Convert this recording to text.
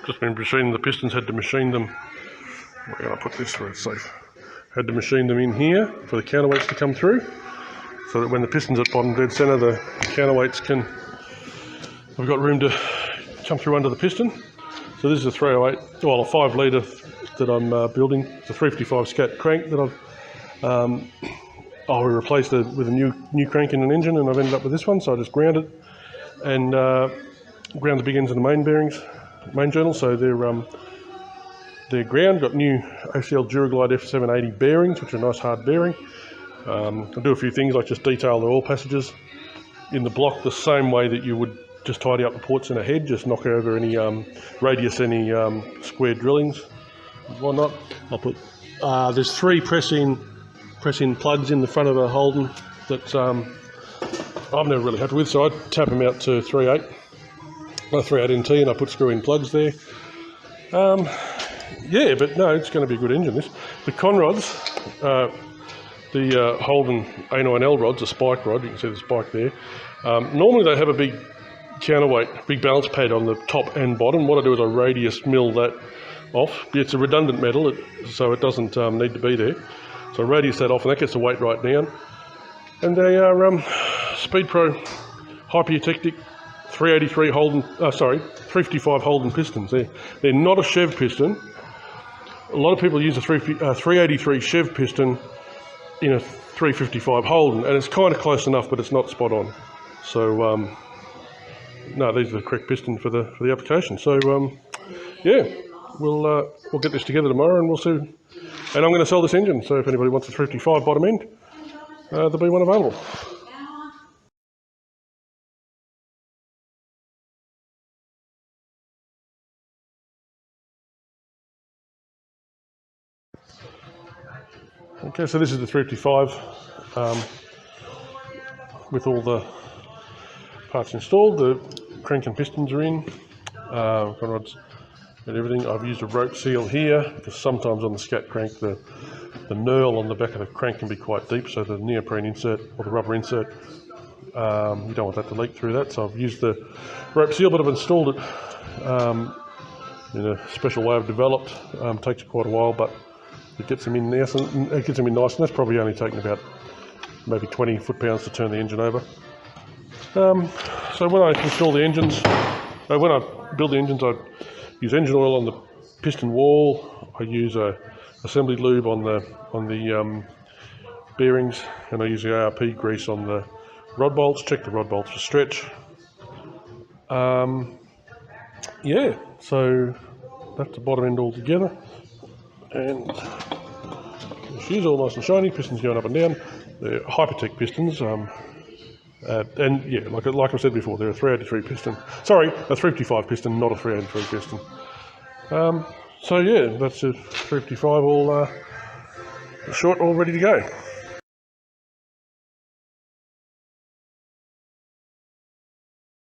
just been machining the pistons, had to machine them. We're going to put this where it's safe. Had to machine them in here for the counterweights to come through, so that when the piston's at bottom dead centre, the counterweights can, we've got room to come through under the piston. So this is a 308, well a 5 litre that I'm building. It's a 355 scat crank that we replaced it with a new crank in an engine, and I've ended up with this one, so I just ground it and ground the big ends of the main bearings, main journals, so they're ground. Got new ACL Duraglide F780 bearings, which are a nice hard bearing. I'll do a few things like just detail the oil passages in the block the same way that you would just tidy up the ports in a head, just knock over any radius, any square drillings and whatnot. I'll put, there's 3 press-in plugs in the front of a Holden that I'm never really happy with, so I tap them out to 3/8 NT, and I put screw-in plugs there. Yeah, but no, it's going to be a good engine, this. The conrods, the Holden A9L rods, a spike rod, you can see the spike there. Normally they have a big counterweight, big balance pad on the top and bottom. What I do is I radius mill that off. It's a redundant metal, so it doesn't need to be there. So I radius that off, and that gets the weight right down. And they are Speed Pro Hypertectic 383 Holden, 355 Holden pistons. They're not a Chev piston. A lot of people use a 383 Chev piston in a 355 Holden, and it's kind of close enough, but it's not spot on. So no, these are the correct piston for the application. So yeah, we'll get this together tomorrow, and we'll see. And I'm going to sell this engine. So if anybody wants a 355 bottom end, there'll be one available. Okay, so this is the 355 with all the parts installed. The crank and pistons are in, conrods and everything. I've used a rope seal here because sometimes on the scat crank the knurl on the back of the crank can be quite deep, so the neoprene insert or the rubber insert, you don't want that to leak through that. So I've used the rope seal, but I've installed it in a special way I've developed. Takes quite a while, but it gets them in nice, and that's probably only taken about maybe 20 foot-pounds to turn the engine over. So when I install the engines, when I build the engines, I use engine oil on the piston wall. I use assembly lube on the bearings, and I use the ARP grease on the rod bolts. Check the rod bolts for stretch. Yeah, so that's the bottom end all together. And she's all nice and shiny, pistons going up and down. They're Hypertech pistons, and yeah, like I said before, they're a 383 piston. Sorry, a 355 piston, not a 383 piston. So yeah, that's a 355 all short, all ready to go.